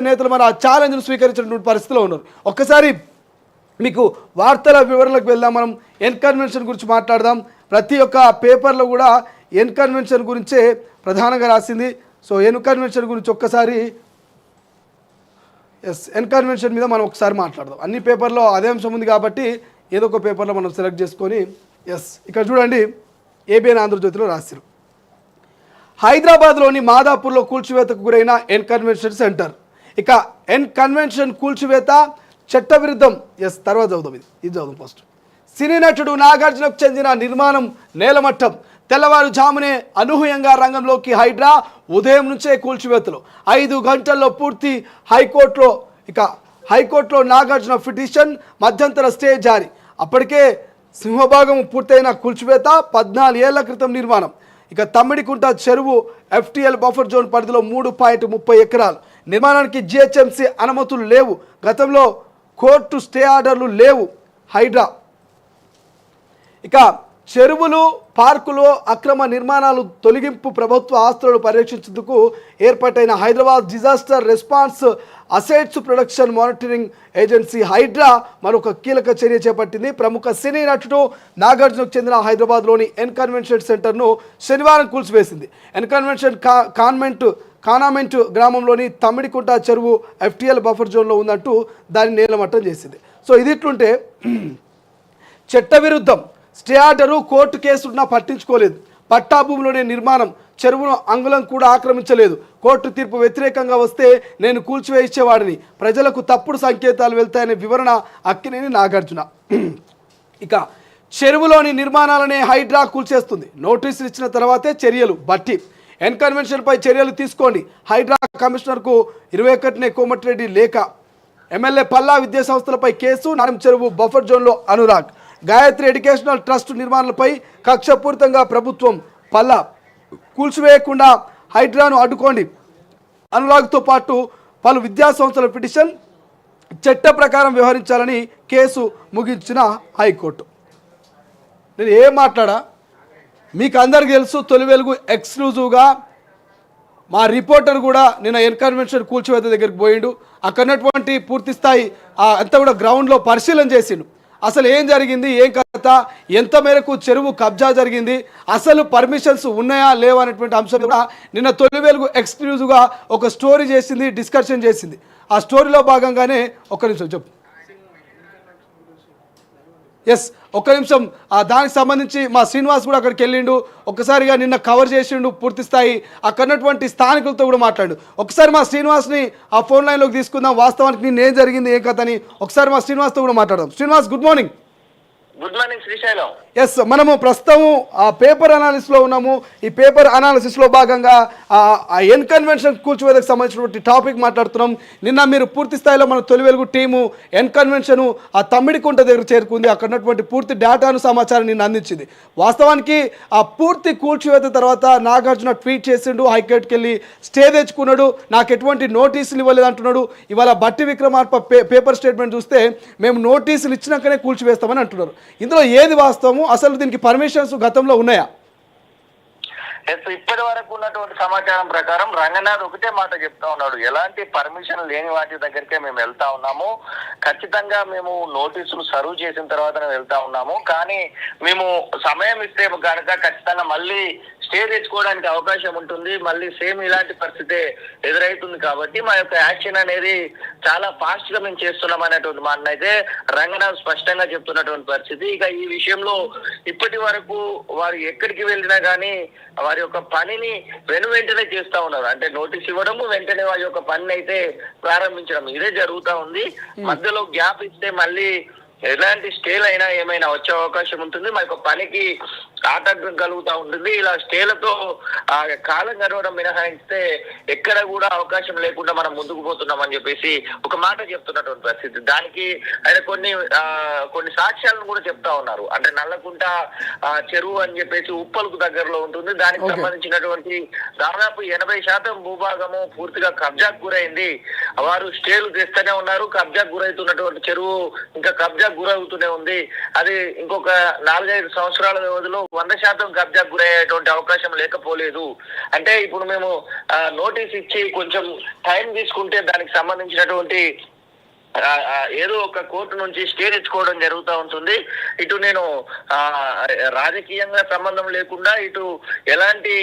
నేతలు మన ఆ ఛాలెంజ్ను స్వీకరించినటువంటి పరిస్థితిలో ఉన్నారు. ఒక్కసారి మీకు వార్తల వివరాలకు వెళ్దాం. మనం ఎన్ కన్వెన్షన్ గురించి మాట్లాడదాం. ప్రతి ఒక్క పేపర్లో కూడా ఎన్ కన్వెన్షన్ గురించే ప్రధానంగా రాసింది. సో ఎన్ కన్వెన్షన్ గురించి ఒక్కసారి ఎన్ కన్వెన్షన్ మీద మనం ఒకసారి మాట్లాడదాం. అన్ని పేపర్లో అదే అంశం ఉంది కాబట్టి ఏదో ఒక పేపర్లో మనం సెలెక్ట్ చేసుకొని ఇక్కడ చూడండి, ఏబిఎన్ ఆంధ్రజ్యోతిలో రాశారు. హైదరాబాద్లోని మాదాపూర్లో కూల్చివేతకు గురైన ఎన్ కన్వెన్షన్ సెంటర్. ఇక ఎన్ కన్వెన్షన్ కూల్చివేత చట్టవిరుద్ధం. తర్వాత చదువుదాం, ఇది చదువుదాం ఫస్ట్. సినీ నటుడు నాగార్జునకు చెందిన నిర్మాణం నేలమట్టం. తెల్లవారుజామునే అనూహ్యంగా రంగంలోకి హైడ్రా. ఉదయం నుంచే కూల్చివేతలు. 5 గంటల్లో పూర్తి. హైకోర్టులో నాగార్జున పిటిషన్, మధ్యంతర స్టే జారీ. అప్పటికే సింహభాగం పూర్తయిన కూల్చివేత 14 ఏళ్ల క్రితం నిర్మాణం. ఇక తమ్మిడికుంట చెరువు FTL బఫర్ జోన్ పరిధిలో 3.30 ఎకరాలు. నిర్మాణానికి GHMC అనుమతులు లేవు. గతంలో కోర్టు స్టే ఆర్డర్లు లేవు. హైడ్రా. ఇక చెరువులు, పార్కులు అక్రమ నిర్మాణాలు తొలగింపు, ప్రభుత్వ ఆస్తులను పర్యవేక్షించేందుకు ఏర్పాటైన Hyderabad disaster response assets production monitoring agency HYDRAA మరొక కీలక చర్య చేపట్టింది. ప్రముఖ సినీ నటుడు నాగార్జునకు చెందిన హైదరాబాద్లోని ఎన్ కన్వెన్షన్ సెంటర్ను శనివారం కూల్చివేసింది. ఎన్ కన్వెన్షన్ కానామెంట్ గ్రామంలోని తమ్మిడికుంట చెరువు FTL బఫర్ జోన్లో ఉందంటూ దాన్ని నేలమట్టం చేసింది. సో ఇది ఇట్లుంటే చట్టవిరుద్ధం. స్టే ఆర్డరు, కోర్టు కేసున్నా పట్టించుకోలేదు. పట్టా భూమిలోనే నిర్మాణం. చెరువును అంగుళం కూడా ఆక్రమించలేదు. కోర్టు తీర్పు వ్యతిరేకంగా వస్తే నేను కూల్చివేయించేవాడిని. ప్రజలకు తప్పుడు సంకేతాలు వెళ్తాయనే వివరణ అక్కినేని నాగార్జున. ఇక చెరువులోని నిర్మాణాలనే హైడ్రా కూల్చేస్తుంది. నోటీసులు ఇచ్చిన తర్వాతే చర్యలు. బట్టి ఎన్ కన్వెన్షన్పై చర్యలు తీసుకోండి. హైడ్రా కమిషనర్కు 21నే కోమటిరెడ్డి లేఖ. ఎమ్మెల్యే పల్లా విద్యాసంస్థలపై కేసు. నారం చెరువు బఫర్ జోన్లో అనురాగ్. గాయత్రి ఎడ్యుకేషనల్ ట్రస్ట్ నిర్మాణాలపై కక్షపూరితంగా ప్రభుత్వం. పల్లా కూల్చివేయకుండా హైడ్రాను అడ్డుకోండి. అనురాగ్తో పాటు పలు విద్యాసంస్థల పిటిషన్. చట్ట ప్రకారం వ్యవహరించాలని కేసు ముగించిన హైకోర్టు. నేను ఏం మాట్లాడా మీకు అందరికీ తెలుసు. తొలి వెలుగు ఎక్స్క్లూజివ్గా మా రిపోర్టర్ కూడా నిన్న ఎన్ కన్వెన్షన్ కూల్చివేత దగ్గరికి పోయిండు. అక్కడ ఉన్నటువంటి పూర్తి స్థాయి అంతా కూడా గ్రౌండ్లో పరిశీలన చేసిండు. అసలు ఏం జరిగింది, ఏం కథ, ఎంత మేరకు చెరువు కబ్జా జరిగింది, అసలు పర్మిషన్స్ ఉన్నాయా లేవా అనేటువంటి అంశం కూడా నిన్న తొలి వెలుగు ఎక్స్క్లూజివ్గా ఒక స్టోరీ చేసింది, డిస్కషన్ చేసింది. ఆ స్టోరీలో భాగంగానే ఒక్క నిమిషం చెప్పు. ఒక్క నిమిషం. దానికి సంబంధించి మా శ్రీనివాస్ కూడా అక్కడికి వెళ్ళిండు. ఒక్కసారిగా నిన్న కవర్ చేసిండు పూర్తి స్థాయి. అక్కడ ఉన్నటువంటి స్థానికులతో కూడా మాట్లాడు. ఒకసారి మా శ్రీనివాస్ని ఆ ఫోన్ లైన్లోకి తీసుకుందాం. వాస్తవానికి నిన్న ఏం జరిగింది, ఏం కథ అని ఒకసారి మా శ్రీనివాస్తో కూడా మాట్లాడదాం. Srinivas, good morning. Good morning Srisailam. మనము ప్రస్తుతం ఆ పేపర్ అనాలిసిస్లో ఉన్నాము. ఈ పేపర్ అనాలిసిస్లో భాగంగా ఆ ఎన్ కన్వెన్షన్ కూల్చివేతకు సంబంధించినటువంటి టాపిక్ మాట్లాడుతున్నాం. నిన్న మీరు పూర్తి స్థాయిలో మన తొలి వెలుగు టీము ఎన్ కన్వెన్షన్ ఆ తమ్మిడికుంట దగ్గర చేరుకుంది. అక్కడ ఉన్నటువంటి పూర్తి డేటాను, సమాచారం నిన్న అందించింది. వాస్తవానికి ఆ పూర్తి కూల్చివేత తర్వాత నాగార్జున ట్వీట్ చేసిండు. హైకోర్టుకి వెళ్ళి స్టే తెచ్చుకున్నాడు. నాకు ఎటువంటి నోటీసులు ఇవ్వలేదు అంటున్నాడు. ఇవాళ బట్టి విక్రమార్క పేపర్ స్టేట్మెంట్ చూస్తే మేము నోటీసులు ఇచ్చినాకనే కూల్చివేస్తామని అంటున్నారు. ఇందులో ఏది వాస్తవము? అసలు దీనికి పర్మిషన్స్ గతంలో ఉన్నాయా? ఇప్పటి వరకు ఉన్నటువంటి సమాచారం ప్రకారం రంగనాథ్ ఒకటే మాట చెప్తా ఉన్నాడు, ఎలాంటి పర్మిషన్ లేని వాటి దగ్గరికే మేము వెళ్తా ఉన్నాము. ఖచ్చితంగా మేము నోటీసులు సర్వ్ చేసిన తర్వాత వెళ్తా ఉన్నాము. కానీ మేము సమయం ఇస్తే కనుక ఖచ్చితంగా మళ్ళీ స్టే తెచ్చుకోవడానికి అవకాశం ఉంటుంది. మళ్ళీ సేమ్ ఇలాంటి పరిస్థితి ఎదురవుతుంది. కాబట్టి మా యొక్క యాక్షన్ అనేది చాలా ఫాస్ట్ గా మేము చేస్తున్నాం అనేటువంటి మాట అయితే రంగనాథ్ స్పష్టంగా చెప్తున్నటువంటి పరిస్థితి. ఇక ఈ విషయంలో ఇప్పటి వరకు వారు ఎక్కడికి వెళ్ళినా కానీ వారి యొక్క పనిని వెంటనే చేస్తా ఉన్నారు. అంటే నోటీస్ ఇవ్వడము, వెంటనే వారి యొక్క పనిని అయితే ప్రారంభించడం ఇదే జరుగుతా ఉంది. మధ్యలో గ్యాప్ ఇస్తే మళ్ళీ ఎలాంటి స్టేలు అయినా ఏమైనా వచ్చే అవకాశం ఉంటుంది. మా యొక్క పనికి ఆటంకం కలుగుతూ ఉంటుంది. ఇలా స్టేలతో కాలం గడవడం మినహాయిస్తే ఎక్కడ కూడా అవకాశం లేకుండా మనం ముందుకు పోతున్నాం అని చెప్పేసి ఒక మాట చెప్తున్నటువంటి పరిస్థితి. దానికి ఆయన కొన్ని సాక్ష్యాలను కూడా చెప్తా ఉన్నారు. అంటే నల్లకుంట చెరువు అని చెప్పేసి ఉప్పలకు దగ్గరలో ఉంటుంది. దానికి సంబంధించినటువంటి దాదాపు 80% భూభాగము పూర్తిగా కబ్జాకు గురైంది. వారు స్టేలు తెస్తూనే ఉన్నారు. కబ్జాకు గురైతున్నటువంటి చెరువు ఇంకా కబ్జా కబ్జాకు గురవుతూనే ఉంది. అది ఇంకొక 4-5 సంవత్సరాల వ్యవధిలో 100% కబ్జాకు గురయ్యేటువంటి అవకాశం లేకపోలేదు. అంటే ఇప్పుడు మేము నోటీస్ ఇచ్చి కొంచెం టైం తీసుకుంటే దానికి సంబంధించినటువంటి ఏదో ఒక కోర్టు నుంచి స్టే తెచ్చుకోవడం జరుగుతూ ఉంటుంది. ఇటు నేను రాజకీయంగా సంబంధం లేకుండా, ఇటు ఎలాంటి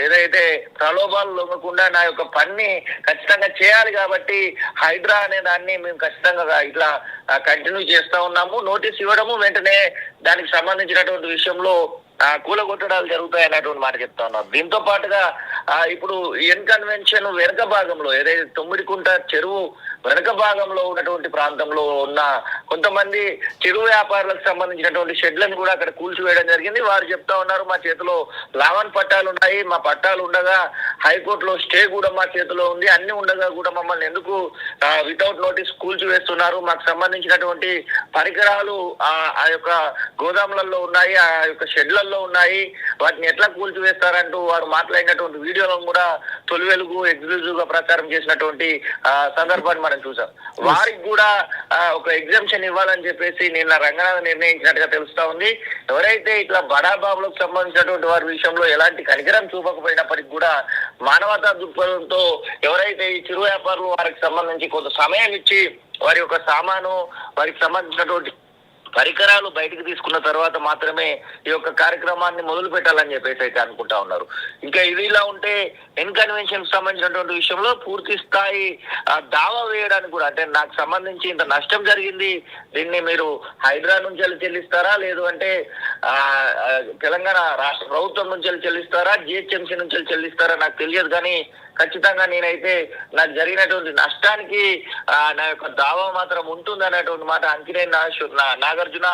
ఏదైతే ప్రలోభాలు లొంగకుండా నా యొక్క పని ఖచ్చితంగా చేయాలి. కాబట్టి హైడ్రా అనే దాన్ని మేము ఖచ్చితంగా ఇట్లా కంటిన్యూ చేస్తా ఉన్నాము. నోటీస్ ఇవ్వడము, వెంటనే దానికి సంబంధించినటువంటి విషయంలో కూలగొట్టడాలు జరుగుతాయి అన్నటువంటి మాట చెప్తా ఉన్నారు. దీంతో పాటుగా ఇప్పుడు ఎన్ కన్వెన్షన్ వెనక భాగంలో ఏదైతే తొమ్మిడికుంట చెరువు వెనక భాగంలో ఉన్నటువంటి ప్రాంతంలో ఉన్న కొంతమంది చెరువు వ్యాపారులకు సంబంధించినటువంటి షెడ్లను కూడా అక్కడ కూల్చివేయడం జరిగింది. వారు చెప్తా ఉన్నారు, మా చేతిలో లావన్ పట్టాలు ఉన్నాయి, మా పట్టాలు ఉండగా హైకోర్టులో స్టే కూడా మా చేతిలో ఉంది, అన్ని ఉండగా కూడా మమ్మల్ని ఎందుకు వితౌట్ నోటీస్ కూల్చివేస్తున్నారు, మాకు సంబంధించినటువంటి పరికరాలు ఆ యొక్క గోదాములలో ఉన్నాయి, ఆ యొక్క షెడ్లలో ఉన్నాయి, వాటిని ఎట్లా కూల్చివేస్తారంటూ వారు మాట్లాడినటువంటి వీడియోలను కూడా తొలి వెలుగు ఎక్స్క్లూజివ్ గా ప్రచారం చేసినటువంటి సందర్భాన్ని మనం చూసాం. వారికి కూడా ఒక ఎగ్జామ్షన్ ఇవ్వాలని చెప్పేసి నిన్న రంగనాథ్ నిర్ణయించినట్టుగా తెలుస్తా ఉంది. ఎవరైతే ఇట్లా బడాబాబులకు సంబంధించినటువంటి వారి విషయంలో ఎలాంటి కనికరం చూపకపోయినప్పటికీ కూడా మానవతా దృక్పథంతో ఎవరైతే ఈ చిరు వ్యాపారులు వారికి సంబంధించి కొంత సమయం ఇచ్చి వారి యొక్క సామాను, వారికి సంబంధించినటువంటి పరికరాలు బయటకు తీసుకున్న తర్వాత మాత్రమే ఈ యొక్క కార్యక్రమాన్ని మొదలు పెట్టాలని చెప్పేసి అయితే అనుకుంటా ఉన్నారు. ఇంకా ఇది ఇలా ఉంటే ఎన్ కన్వెన్షన్ సంబంధించినటువంటి విషయంలో పూర్తి స్థాయి దావా వేయడానికి కూడా, అంటే నాకు సంబంధించి ఇంత నష్టం జరిగింది, దీన్ని మీరు హైడ్రా నుంచి చెల్లిస్తారా, లేదు అంటే తెలంగాణ రాష్ట్ర ప్రభుత్వం నుంచి చెల్లిస్తారా, జిహెచ్ఎంసీ నుంచి చెల్లిస్తారా నాకు తెలియదు. కానీ ఖచ్చితంగా నేనైతే నాకు జరిగినటువంటి నష్టానికి నా యొక్క దావా మాత్రం ఉంటుంది అనేటువంటి మాట అంకినేని నాగార్జున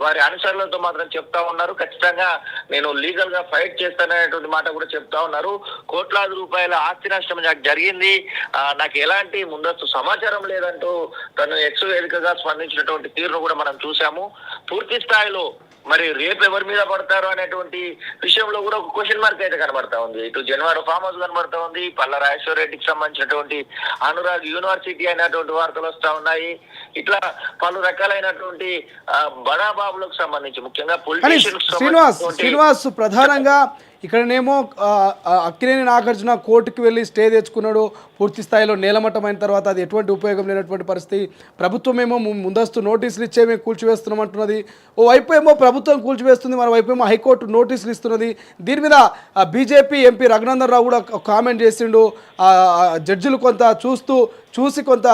వారి అనుచరులతో మాత్రం చెప్తా ఉన్నారు. ఖచ్చితంగా నేను లీగల్ గా ఫైట్ చేస్తాననేటువంటి మాట కూడా చెప్తా ఉన్నారు. కోట్లాది రూపాయల ఆస్తి నష్టం నాకు జరిగింది, నాకు ఎలాంటి ముందస్తు సమాచారం లేదంటూ తను ఎక్స్ వేదికగా స్పందించినటువంటి తీరును కూడా మనం చూసాము. పూర్తి స్థాయిలో మరి రేపు ఎవరి మీద పడతారు అనేటువంటి విషయంలో కూడా ఒక క్వశ్చన్ మార్క్ అయితే కనబడతా ఉంది. ఇటు జనవరి ఫామ్ హౌస్ కనబడతా ఉంది, పల్ల రాజేశ్వర రెడ్డికి సంబంధించినటువంటి అనురాగ్ యూనివర్సిటీ అయినటువంటి వార్తలు వస్తా ఉన్నాయి. ఇట్లా పలు రకాలైనటువంటి బడాబాబులకు సంబంధించి ముఖ్యంగా శ్రీనివాస్ ప్రధానంగా ఇక్కడనేమో అక్కినేని నాగార్జున కోర్టుకు వెళ్ళి స్టే తెచ్చుకున్నాడు, పూర్తి స్థాయిలో నేలమట్టమైన తర్వాత అది ఎటువంటి ఉపయోగం లేనటువంటి పరిస్థితి. ప్రభుత్వం ఏమో ముందస్తు నోటీసులు ఇచ్చే మేము కూల్చివేస్తున్నాం అంటున్నది, ఓ వైపు ఏమో ప్రభుత్వం కూల్చివేస్తుంది, మన వైపు ఏమో హైకోర్టు నోటీసులు ఇస్తున్నది. దీని మీద బీజేపీ ఎంపీ రఘునందన్ రావు కూడా కామెంట్ చేసిండు, జడ్జిలు కొంత చూసి కొంత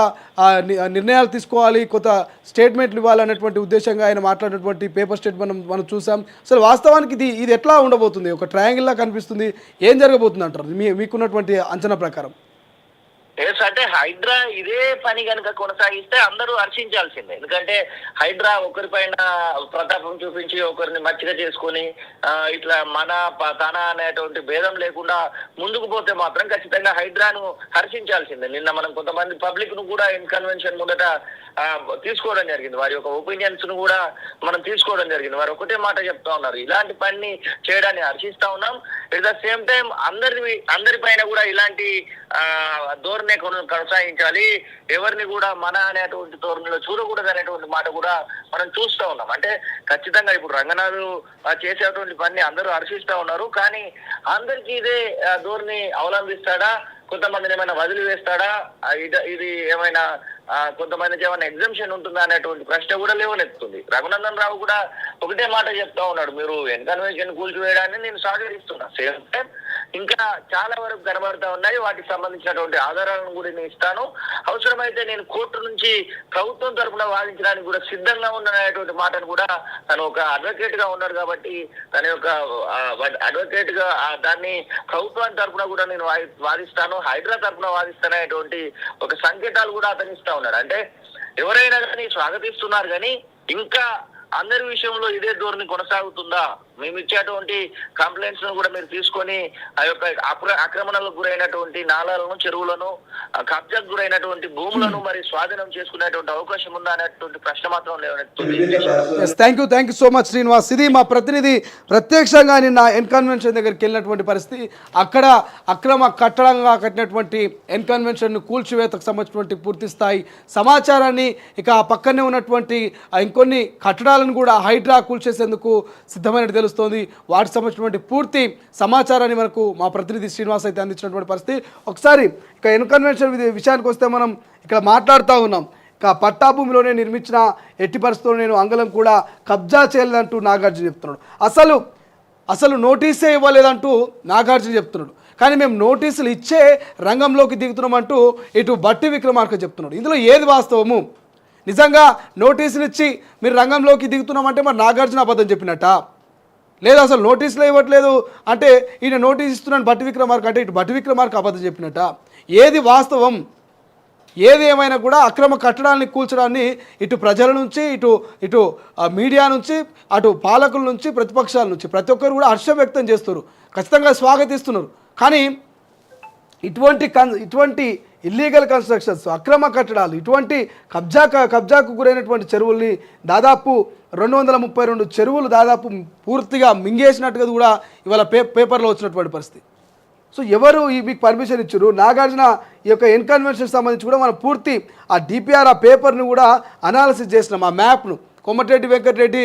నిర్ణయాలు తీసుకోవాలి, కొంత స్టేట్మెంట్లు ఇవ్వాలనేటువంటి ఉద్దేశంగా ఆయన మాట్లాడినటువంటి పేపర్ స్టేట్మెంట్ మనం చూసాం. అసలు వాస్తవానికి ఇది ఎట్లా ఉండబోతుంది, ఒక ట్రయాంగిల్లా కనిపిస్తుంది, ఏం జరగబోతుంది అంటారు మీకున్నటువంటి అంచనా ప్రకారం? అంటే హైడ్రా ఇదే పని కనుక కొనసాగిస్తే అందరూ హర్షించాల్సిందే. ఎందుకంటే హైడ్రా ఒకరిపైన ప్రతాపం చూపించి ఒకరిని మచ్చిక చేసుకొని ఇట్లా తన అనేటువంటి భేదం లేకుండా ముందుకు పోతే మాత్రం ఖచ్చితంగా హైడ్రాను హర్షించాల్సిందే. నిన్న మనం కొంతమంది పబ్లిక్ ను కూడా ఎన్ కన్వెన్షన్ ముందట తీసుకోవడం జరిగింది, వారి యొక్క ఒపీనియన్స్ ను కూడా మనం తీసుకోవడం జరిగింది. వారు ఒకటే మాట చెప్తా ఉన్నారు, ఇలాంటి పని చేయడాన్ని హర్షిస్తా ఉన్నాం. ఎట్ ద సేమ్ టైం అందరిపైన కూడా ఇలాంటి ధోరణి కొనసాగించాలి, ఎవరిని కూడా మన అనేటువంటి ధోరణిలో చూడకూడదు అనేటువంటి మాట కూడా మనం చూస్తూ ఉన్నాం. అంటే ఖచ్చితంగా ఇప్పుడు రంగనాథ్ చేసేటువంటి పని అందరూ హర్షిస్తా ఉన్నారు, కానీ అందరికీ ఇదే ధోరణి అవలంబిస్తాడా, కొంతమందిని ఏమైనా వదిలివేస్తాడా, ఇది ఏమైనా కొంతమందికి ఏమైనా ఎగ్జామ్షన్ ఉంటుందా అనేటువంటి ప్రశ్న కూడా లేవనెత్తుంది. రఘునందన్ రావు కూడా ఒకటే మాట చెప్తా ఉన్నాడు, మీరు ఎన్ కన్వెన్షన్ కూల్చివేయడాన్ని నేను సహకరిస్తున్నా, సేమ్ టైం ఇంకా చాలా వరకు కనబడతా ఉన్నాయి, వాటికి సంబంధించినటువంటి ఆధారాలను కూడా నేను ఇస్తాను, అవసరమైతే నేను కోర్టు నుంచి ప్రభుత్వం తరఫున వాదించడానికి కూడా సిద్ధంగా ఉన్నాననేటువంటి మాటను కూడా తను ఒక అడ్వకేట్ గా ఉన్నాడు కాబట్టి తన యొక్క అడ్వకేట్ గా దాన్ని ప్రభుత్వాన్ని తరఫున కూడా నేను వాదిస్తాను, హైడ్రా తరఫున వాదిస్తాననేటువంటి ఒక సంకేతాలు కూడా అతను ఇస్తా ఉన్నాడు. అంటే ఎవరైనా కానీ స్వాగతిస్తున్నారు, కానీ ఇంకా అందరి విషయంలో ఇదే ధోరణి కొనసాగుతుందా, మేము ఇచ్చేటువంటి కంప్లైంట్స్ ను కూడా మీరు తీసుకొని ఆ యొక్క ఆక్రమణలకు గురైనటువంటి నాలాలను, చెరువులను, కబ్జాకు గురైనటువంటి భూములను మరి స్వాధీనం చేసుకునేటువంటి అవకాశం ఉందా అనేటువంటి ప్రశ్న మాత్రం లేవనెత్తుంది. Thank you so much Srinivas. ఇది మా ప్రతినిధి ప్రత్యక్షంగా నిన్న ఎన్కన్వెన్షన్ దగ్గరికి వెళ్ళినటువంటి పరిస్థితి. అక్కడ అక్రమ కట్టడంగా కట్టినటువంటి ఎన్కన్వెన్షన్ను కూల్చివేతకు సంబంధించినటువంటి పూర్తి స్థాయి సమాచారాన్ని, ఇక ఆ పక్కనే ఉన్నటువంటి ఇంకొన్ని కట్టడాలను కూడా హైడ్రా కూల్చేసేందుకు సిద్ధమైనట్టు తెలుస్తోంది. వాటికి సంబంధించినటువంటి పూర్తి సమాచారాన్ని మనకు మా ప్రతినిధి శ్రీనివాస్ అయితే అందించినటువంటి పరిస్థితి. ఒకసారి ఇక ఎన్కన్వెన్షన్ విషయానికి వస్తే మనం ఇక్కడ మాట్లాడుతూ ఉన్నాం. ఇక పట్టా భూమిలోనే నిర్మించిన ఎట్టి పరిస్థితుల్లో నేను అంగళం కూడా కబ్జా చేయలేదంటూ నాగార్జున చెప్తున్నాడు. అసలు నోటీసే ఇవ్వలేదంటూ నాగార్జున చెప్తున్నాడు. కానీ మేము నోటీసులు ఇచ్చే రంగంలోకి దిగుతున్నామంటూ ఇటు బట్టి విక్రమార్క చెప్తున్నాడు. ఇందులో ఏది వాస్తవము? నిజంగా నోటీసులు ఇచ్చి మీరు రంగంలోకి దిగుతున్నామంటే మరి నాగార్జున అబద్ధం చెప్పినట్ట, లేదా అసలు నోటీసులు ఇవ్వట్లేదు అంటే ఈయన నోటీస్ ఇస్తున్నాను బట్టి విక్రమార్క అంటే ఇటు బట్టి విక్రమార్క అబద్ధం చెప్పినట్ట? ఏది వాస్తవం? ఏది ఏమైనా కూడా అక్రమ కట్టడాన్ని కూల్చడాన్ని ఇటు ప్రజల నుంచి, ఇటు మీడియా నుంచి, అటు పాలకుల నుంచి, ప్రతిపక్షాల నుంచి ప్రతి ఒక్కరు కూడా హర్షం వ్యక్తం చేస్తారు, ఖచ్చితంగా స్వాగతిస్తున్నారు. కానీ ఇటువంటి ఇల్లీగల్ కన్స్ట్రక్షన్స్, అక్రమ కట్టడాలు, ఇటువంటి కబ్జాకు గురైనటువంటి చెరువుల్ని దాదాపు 232 చెరువులు దాదాపు పూర్తిగా మింగేసినట్టుగా కూడా ఇవాళ పేపర్లో వచ్చినటువంటి పరిస్థితి. సో ఎవరు మీకు పర్మిషన్ ఇచ్చారు? నాగార్జున ఈ యొక్క ఎన్కన్వెన్షన్ సంబంధించి కూడా మనం పూర్తి ఆ డిపిఆర్ ఆ పేపర్ని కూడా అనాలిసిస్ చేసినాం. ఆ మ్యాప్ను కోమటిరెడ్డి వెంకటరెడ్డి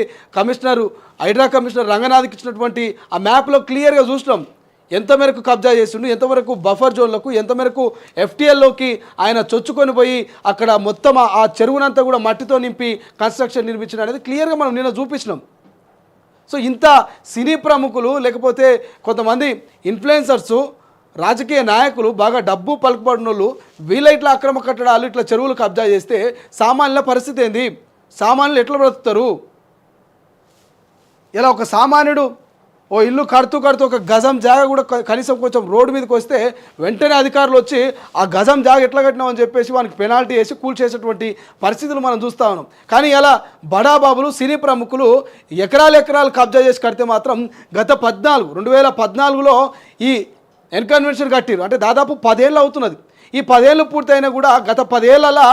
హైడ్రా కమిషనర్ రంగనాథ్కి ఇచ్చినటువంటి ఆ మ్యాప్లో క్లియర్గా చూసినాం ఎంత మేరకు కబ్జా చేసిండు, ఎంతవరకు బఫర్ జోన్లకు, ఎంత మేరకు ఎఫ్టీఎల్లోకి ఆయన చొచ్చుకొని పోయి అక్కడ మొత్తం ఆ చెరువునంతా కూడా మట్టితో నింపి కన్స్ట్రక్షన్ నిర్మించిన అనేది క్లియర్గా మనం నిన్న చూపించినాం. సో ఇంత సినీ ప్రముఖులు, లేకపోతే కొంతమంది ఇన్ఫ్లుయెన్సర్సు, రాజకీయ నాయకులు, బాగా డబ్బు పలుకుబడిన వాళ్ళు వీళ్ళ ఇట్లా అక్రమ కట్టడాలు, ఇట్లా చెరువులు కబ్జా చేస్తే సామాన్యుల పరిస్థితి ఏంది? సామాన్యులు ఎట్లా బ్రతుకుతారు? ఇలా ఒక సామాన్యుడు ఓ ఇల్లు కడుతూ ఒక గజం జాగ కూడా కనీసం కొంచెం రోడ్డు మీదకి వస్తే వెంటనే అధికారులు వచ్చి ఆ గజం జాగ ఎట్లా కట్టినామని చెప్పేసి వానికి పెనాల్టీ వేసి కూల్చేసేటువంటి పరిస్థితులు మనం చూస్తూ ఉన్నాం. కానీ ఇలా బడాబాబులు, సినీ ప్రముఖులు ఎకరాలు కబ్జా చేసి కడితే మాత్రం గత 2014లో ఈ ఎన్కన్వెన్షన్ కట్టిరు అంటే దాదాపు 10 ఏళ్ళు అవుతున్నది. ఈ 10 ఏళ్ళు పూర్తయినా కూడా గత 10 ఏళ్ళలా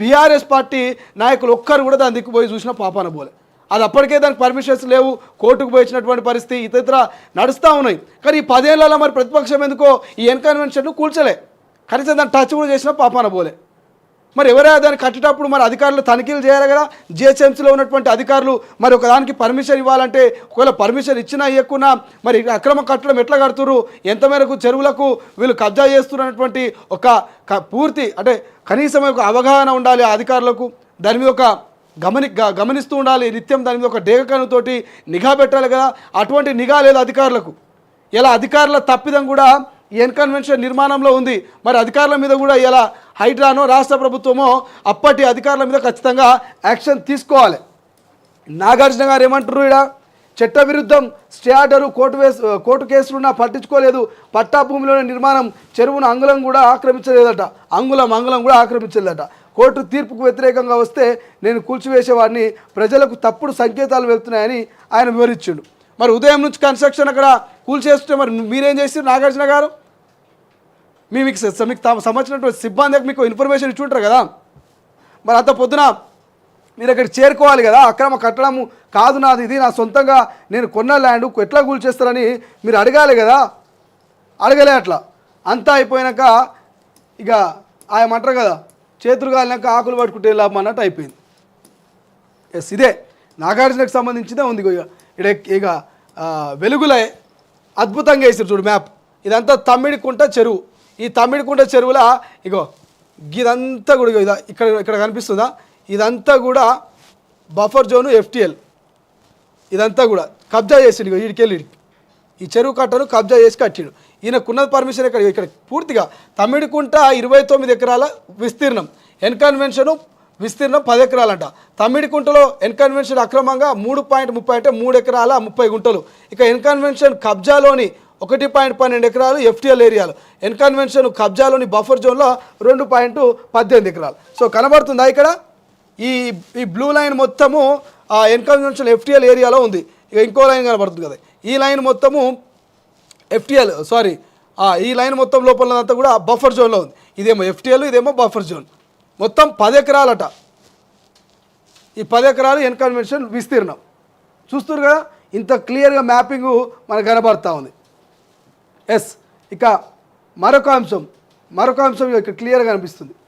బీఆర్ఎస్ పార్టీ నాయకులు ఒక్కరు కూడా దాని దిక్కుపోయి చూసిన పాపాన పోలే. అది అప్పటికే దానికి పర్మిషన్స్ లేవు, కోర్టుకు పోయించినటువంటి పరిస్థితి ఇతర నడుస్తూ ఉన్నాయి. కానీ ఈ 10 ఏళ్ళలో మరి ప్రతిపక్షం ఎందుకో ఈ ఎన్కన్వెన్షన్ను కూల్చలే, కనీసం దాన్ని టచ్ కూడా చేసినా పాపాన పోలే. మరి ఎవరైనా దాన్ని కట్టేటప్పుడు మరి అధికారులు తనిఖీలు చేయాలి కదా. జిహెచ్ఎంసీలో ఉన్నటువంటి అధికారులు మరి ఒకదానికి పర్మిషన్ ఇవ్వాలంటే ఒకవేళ పర్మిషన్ ఇచ్చినా ఇవ్వకున్నా మరి అక్రమ కట్టడం ఎట్లా కడుతురు, ఎంత మేరకు చెరువులకు వీళ్ళు కబ్జా చేస్తున్నటువంటి ఒక పూర్తి అంటే కనీసం ఒక అవగాహన ఉండాలి ఆ అధికారులకు. దాని మీద ఒక గమనిస్తూ ఉండాలి నిత్యం, దాని మీద ఒక డేగకనుతోటి నిఘా పెట్టాలి కదా. అటువంటి నిఘా లేదు అధికారులకు. ఇలా అధికారుల తప్పిదం కూడా ఈ ఎన్కన్వెన్షన్ నిర్మాణంలో ఉంది. మరి అధికారుల మీద కూడా ఇలా హైడ్రానో రాష్ట్ర ప్రభుత్వమో అప్పటి అధికారుల మీద ఖచ్చితంగా యాక్షన్ తీసుకోవాలి. నాగార్జున గారు ఏమంటారు? ఇక్కడ చట్టవిరుద్ధం స్టే ఆర్డరు కోర్టు కేసులున్నా పట్టించుకోలేదు, పట్టా భూమిలోని నిర్మాణం చెరువును అంగుళం కూడా ఆక్రమించలేదట, అంగుళం కూడా ఆక్రమించలేదట. కోర్టు తీర్పుకు వ్యతిరేకంగా వస్తే నేను కూల్చివేసేవాడిని, ప్రజలకు తప్పుడు సంకేతాలు వెళ్తున్నాయని ఆయన వివరించాడు. మరి ఉదయం నుంచి కన్స్ట్రక్షన్ అక్కడ కూల్చేస్తుంటే మరి మీరేం చేస్తారు నాగార్జున గారు? మీకు సంబంధించినటువంటి సిబ్బందికి మీకు ఇన్ఫర్మేషన్ ఇచ్చి ఉంటారు కదా. మరి అంత పొద్దున మీరు అక్కడికి చేరుకోవాలి కదా. అక్రమ కట్టడము కాదు నాది, ఇది నా సొంతంగా నేను కొన్న ల్యాండ్, ఎట్లా కూల్చేస్తారని మీరు అడగాలి కదా. అడగలే. అట్లా అంతా అయిపోయినాక ఇక ఆయన అంటారు కదా, చేతులు కాలినాక ఆకులు పట్టుకుంటే లాభమన్నట్టు అయిపోయింది. ఎస్, ఇదే నాగార్జునకు సంబంధించిందే ఉంది. ఇక వెలుగులే అద్భుతంగా వేసారు చూడు మ్యాప్. ఇదంతా తమ్మిడికుంట చెరువు. ఈ తమ్మిడికుంట చెరువుల ఇగో ఇదంతా కూడా ఇక్కడ కనిపిస్తుందా, ఇదంతా కూడా బఫర్ జోను ఎఫ్టీఎల్. ఇదంతా కూడా కబ్జా చేసిండు. ఇగో వీడికెళ్ళి ఈ చెరువు కట్టను కబ్జా చేసి కట్టిండు. ఈయనకున్న పర్మిషన్ ఇక్కడ పూర్తిగా తమ్మిడికుంట 29 ఎకరాల విస్తీర్ణం, ఎన్కన్వెన్షన్ విస్తీర్ణం 10 ఎకరాలంట. తమ్మిడికుంటలో ఎన్కన్వెన్షన్ అక్రమంగా 3.30 అంటే 3 ఎకరాల 30 గుంటలు. ఇక ఎన్కన్వెన్షన్ కబ్జాలోని 1.12 ఎకరాలు ఎఫ్టీఎల్ ఏరియాలు, ఎన్కన్వెన్షన్ కబ్జాలోని బఫర్ జోన్లో 2.18 ఎకరాలు. సో కనబడుతుందా ఇక్కడ ఈ బ్లూ లైన్ మొత్తము ఎన్కన్వెన్షన్ ఎఫ్టీఎల్ ఏరియాలో ఉంది. ఇక ఇంకో లైన్ కనబడుతుంది కదా, ఈ లైన్ మొత్తము ఎఫ్టీఎల్ సారీ ఈ లైన్ మొత్తం లోపలంతా కూడా బఫర్ జోన్లో ఉంది. ఇదేమో ఎఫ్టీఎల్, ఇదేమో బఫర్ జోన్. మొత్తం 10 ఎకరాలట. ఈ 10 ఎకరాలు ఎన్కన్వెన్షన్ విస్తీర్ణం. చూస్తున్నారు కదా, ఇంత క్లియర్గా మ్యాపింగ్ మనకు కనబడతా ఉంది. ఎస్, ఇక మరొక అంశం ఇక్కడ క్లియర్గా కనిపిస్తుంది.